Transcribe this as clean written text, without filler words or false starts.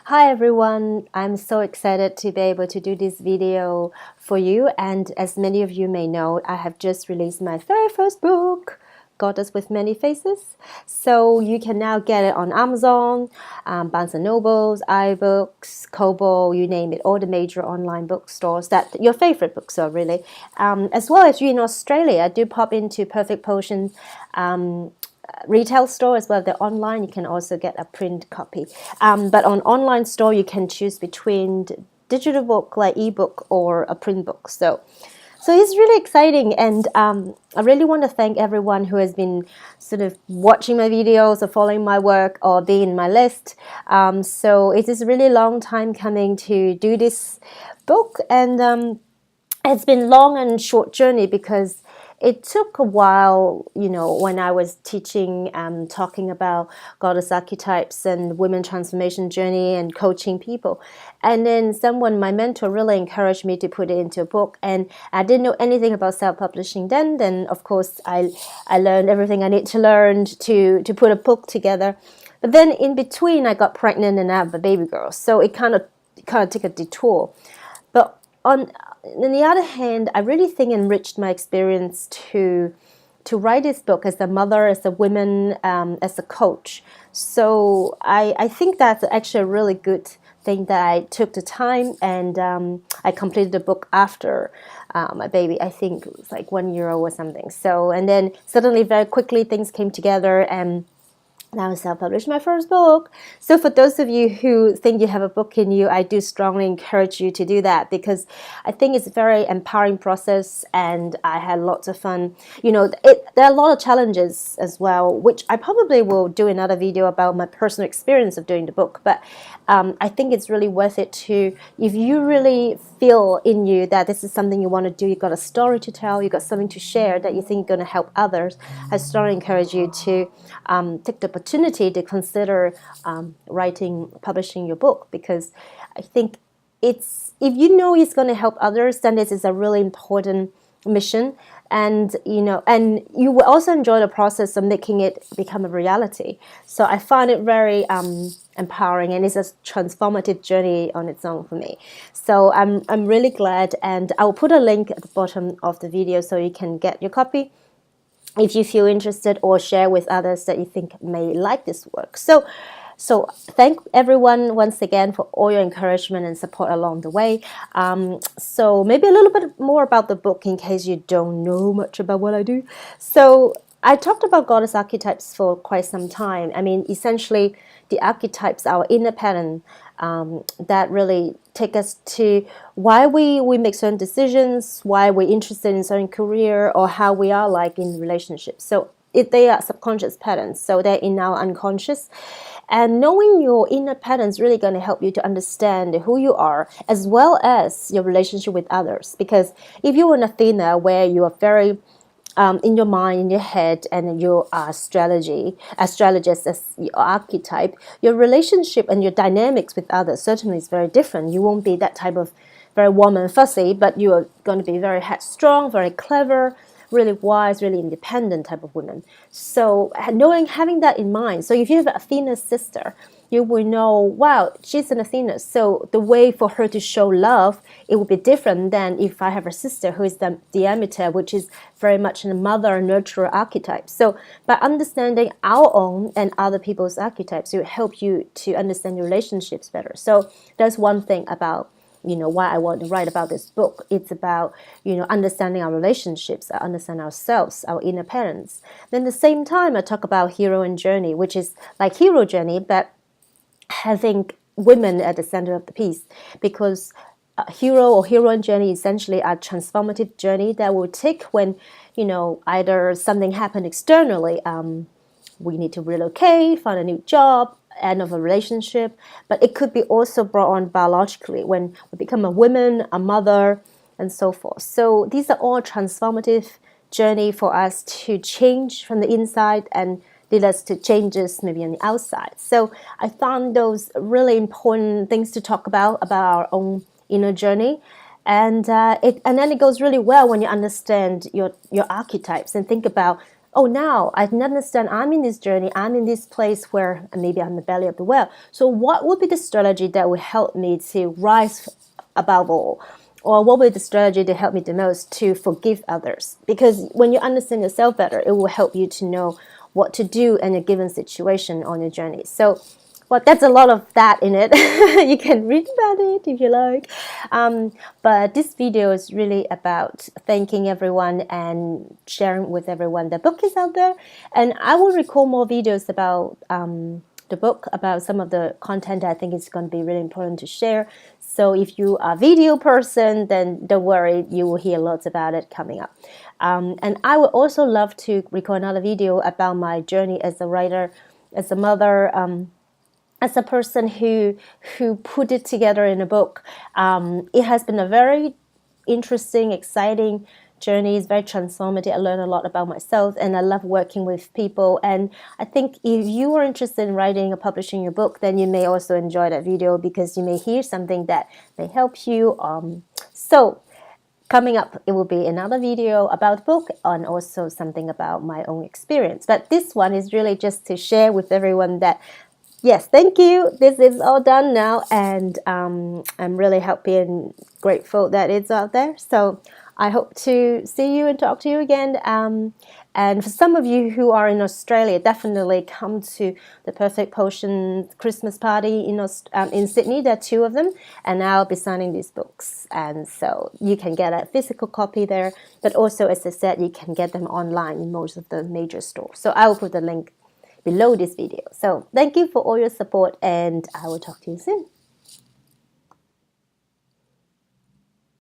Hi everyone, I'm so excited to be able to do this video for you, and as many of you may know, I have just released my very first book, Goddess with Many Faces. So you can now get it on Amazon, Barnes& Nobles, iBooks, Kobo, you name it, all the major online bookstores that your favorite bookstore really. As well as you in Australia, do pop into Perfect Potion retail store as well. The online you can also get a print copy, but on online store you can choose between digital book like ebook or a print book. So it's really exciting, and I really want to thank everyone who has been sort of watching my videos or following my work or being in my list. So it is a really long time coming to do this book, and it's been long and short journey because it took a while, when I was teaching, talking about goddess archetypes and women transformation journey and coaching people. And then my mentor really encouraged me to put it into a book. And I didn't know anything about self-publishing then. Then, of course, I learned everything I need to learn to put a book together. But then in between, I got pregnant and I have a baby girl. So it kind of took a detour. But on the other hand, I really think enriched my experience to write this book as a mother, as a woman, as a coach. So I think that's actually a really good thing that I took the time, and I completed the book after my baby, I think it was like 1 year old or something. So, and then suddenly very quickly things came together, and now I self-published my first book. So for those of you who think you have a book in you, I do strongly encourage you to do that, because I think it's a very empowering process, and I had lots of fun. There are a lot of challenges as well, which I probably will do another video about my personal experience of doing the book. But I think it's really worth it if you really feel in you that this is something you want to do, you've got a story to tell, you've got something to share that you think is going to help others, I strongly encourage you to take the opportunity to consider publishing your book, because I think if you know it's going to help others, then this is a really important mission, and you will also enjoy the process of making it become a reality. So I find it very empowering, and it's a transformative journey on its own for me. So I'm really glad, and I'll put a link at the bottom of the video so you can get your copy if you feel interested, or share with others that you think may like this work. So thank everyone once again for all your encouragement and support along the way. So maybe a little bit more about the book in case you don't know much about what I do. So I talked about goddess archetypes for quite some time. I mean, essentially, the archetypes are our inner pattern that really take us to why we make certain decisions, why we're interested in certain career, or how we are like in relationships. So they are subconscious patterns, so they're in our unconscious. And knowing your inner patterns is really going to help you to understand who you are, as well as your relationship with others. Because if you're in Athena, where you are very in your mind, in your head, and your astrologist as your archetype, your relationship and your dynamics with others certainly is very different. You won't be that type of very warm and fuzzy, but you are going to be very headstrong, very clever, really wise, really independent type of woman. So having that in mind, so if you have an Athena sister, you will know, wow, she's an Athena. So the way for her to show love, it will be different than if I have a sister who is the Demeter, which is very much a mother nurturer archetype. So by understanding our own and other people's archetypes, it will help you to understand your relationships better. So that's one thing about why I want to write about this book. It's about, understanding our relationships, understand ourselves, our inner parents. Then at the same time, I talk about hero and journey, which is like hero journey, but having women at the center of the piece, because a hero or heroine journey essentially are transformative journey that will take when, either something happened externally, we need to relocate, find a new job, end of a relationship, but it could be also brought on biologically when we become a woman, a mother, and so forth. So these are all transformative journey for us to change from the inside and lead us to changes maybe on the outside. So I found those really important things to talk about our own inner journey. And then it goes really well when you understand your archetypes and think about oh, now I understand I'm in this journey, I'm in this place where maybe I'm in the belly of the whale. So what would be the strategy that would help me to rise above all? Or what would be the strategy to help me the most to forgive others? Because when you understand yourself better, it will help you to know what to do in a given situation on your journey. So, well, that's a lot of that in it. You can read about it if you like. But this video is really about thanking everyone and sharing with everyone the book is out there. And I will record more videos about the book, about some of the content I think is going to be really important to share. So if you are a video person, then don't worry, you will hear lots about it coming up. And I would also love to record another video about my journey as a writer, as a mother, as a person who put it together in a book. It has been a very interesting, exciting journey. It's very transformative. I learned a lot about myself, and I love working with people. And I think if you are interested in writing or publishing your book, then you may also enjoy that video, because you may hear something that may help you. So coming up, it will be another video about the book and also something about my own experience. But this one is really just to share with everyone that, yes, thank you. This is all done now, and I'm really happy and grateful that it's out there. So I hope to see you and talk to you again. And for some of you who are in Australia, definitely come to the Perfect Potion Christmas party in Sydney. There are 2 of them, and I'll be signing these books. And so you can get a physical copy there, but also, as I said, you can get them online in most of the major stores. So I will put the link below this video. So thank you for all your support, and I will talk to you soon.